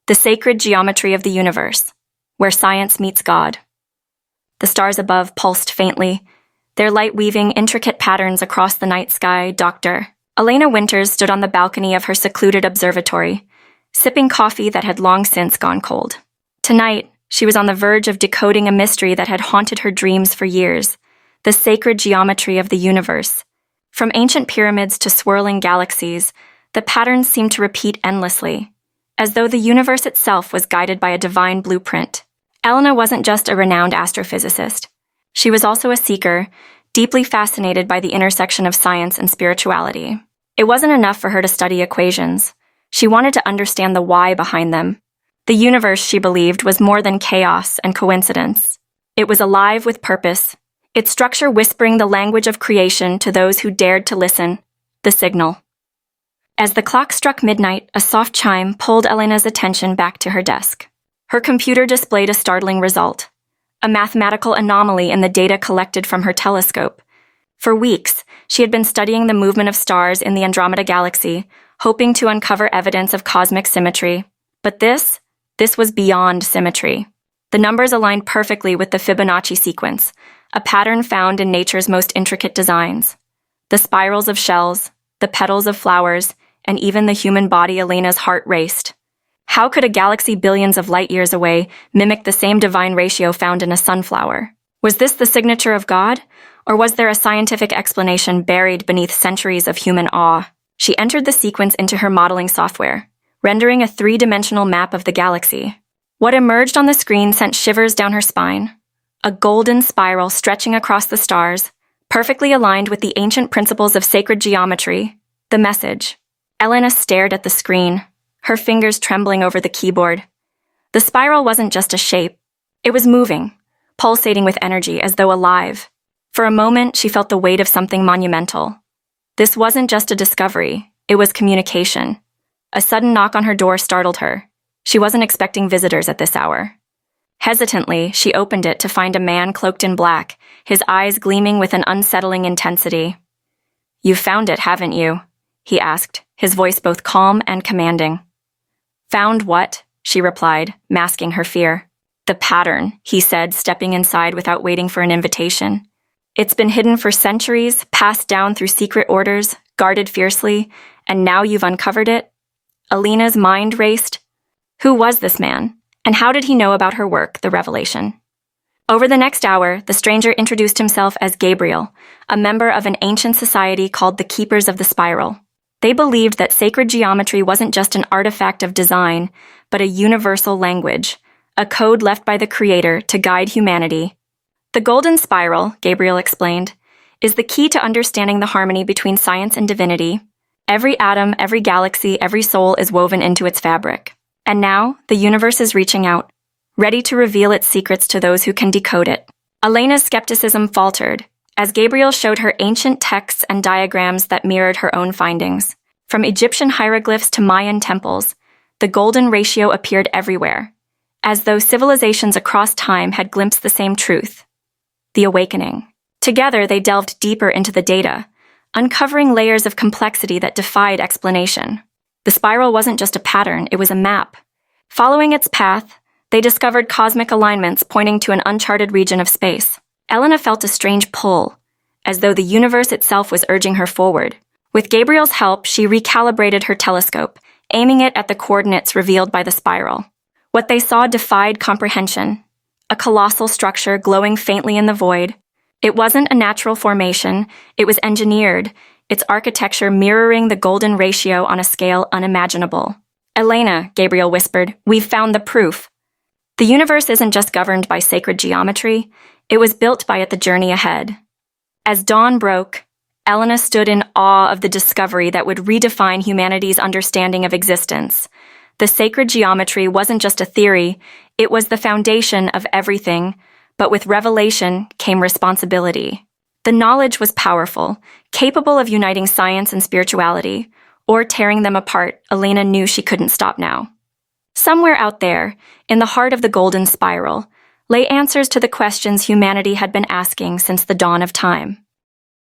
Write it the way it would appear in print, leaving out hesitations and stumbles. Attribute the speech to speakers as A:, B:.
A: the sacred geometry of the universe, where science meets God. The stars above pulsed faintly, their light weaving intricate patterns across the night sky. Dr. Elena Winters stood on the balcony of her secluded observatory, sipping coffee that had long since gone cold. Tonight, she was on the verge of decoding a mystery that had haunted her dreams for years, the sacred geometry of the universe. From ancient pyramids to swirling galaxies, the patterns seemed to repeat endlessly, as though the universe itself was guided by a divine blueprint. Elena wasn't just a renowned astrophysicist. She was also a seeker, deeply fascinated by the intersection of science and spirituality. It wasn't enough for her to study equations. She wanted to understand the why behind them. The universe, she believed, was more than chaos and coincidence. It was alive with purpose, its structure whispering the language of creation to those who dared to listen, the signal. As the clock struck midnight, a soft chime pulled Elena's attention back to her desk. Her computer displayed a startling result, a mathematical anomaly in the data collected from her telescope. For weeks, she had been studying the movement of stars in the Andromeda galaxy, hoping to uncover evidence of cosmic symmetry. But this was beyond symmetry. The numbers aligned perfectly with the Fibonacci sequence, a pattern found in nature's most intricate designs. The spirals of shells, the petals of flowers, and even the human body. Elena's heart raced. How could a galaxy billions of light years away mimic the same divine ratio found in a sunflower? Was this the signature of God, or was there a scientific explanation buried beneath centuries of human awe? She entered the sequence into her modeling software, rendering a three-dimensional map of the galaxy. What emerged on the screen sent shivers down her spine. A golden spiral stretching across the stars, perfectly aligned with the ancient principles of sacred geometry. The message. Elena stared at the screen, her fingers trembling over the keyboard. The spiral wasn't just a shape. It was moving, pulsating with energy as though alive. For a moment, she felt the weight of something monumental. This wasn't just a discovery, it was communication. A sudden knock on her door startled her. She wasn't expecting visitors at this hour. Hesitantly, she opened it to find a man cloaked in black, his eyes gleaming with an unsettling intensity. "You've found it, haven't you?" he asked, his voice both calm and commanding. "Found what?" she replied, masking her fear. "The pattern," he said, stepping inside without waiting for an invitation. "It's been hidden for centuries, passed down through secret orders, guarded fiercely, and now you've uncovered it?" Elena's mind raced. Who was this man? And how did he know about her work, the revelation? Over the next hour, the stranger introduced himself as Gabriel, a member of an ancient society called the Keepers of the Spiral. They believed that sacred geometry wasn't just an artifact of design, but a universal language, a code left by the Creator to guide humanity. The golden spiral, Gabriel explained, is the key to understanding the harmony between science and divinity. Every atom, every galaxy, every soul is woven into its fabric. And now, the universe is reaching out, ready to reveal its secrets to those who can decode it. Elena's skepticism faltered, as Gabriel showed her ancient texts and diagrams that mirrored her own findings. From Egyptian hieroglyphs to Mayan temples, the golden ratio appeared everywhere, as though civilizations across time had glimpsed the same truth. The awakening. Together, they delved deeper into the data, uncovering layers of complexity that defied explanation. The spiral wasn't just a pattern, it was a map. Following its path, they discovered cosmic alignments pointing to an uncharted region of space. Elena felt a strange pull, as though the universe itself was urging her forward. With Gabriel's help, she recalibrated her telescope, aiming it at the coordinates revealed by the spiral. What they saw defied comprehension. A colossal structure glowing faintly in the void. It wasn't a natural formation, it was engineered, its architecture mirroring the golden ratio on a scale unimaginable. "Elena," Gabriel whispered, "we've found the proof. The universe isn't just governed by sacred geometry, it was built by it the journey ahead." As dawn broke, Elena stood in awe of the discovery that would redefine humanity's understanding of existence. The sacred geometry wasn't just a theory, it was the foundation of everything, but with revelation came responsibility. The knowledge was powerful, capable of uniting science and spirituality, or tearing them apart. Elena knew she couldn't stop now. Somewhere out there, in the heart of the golden spiral, lay answers to the questions humanity had been asking since the dawn of time.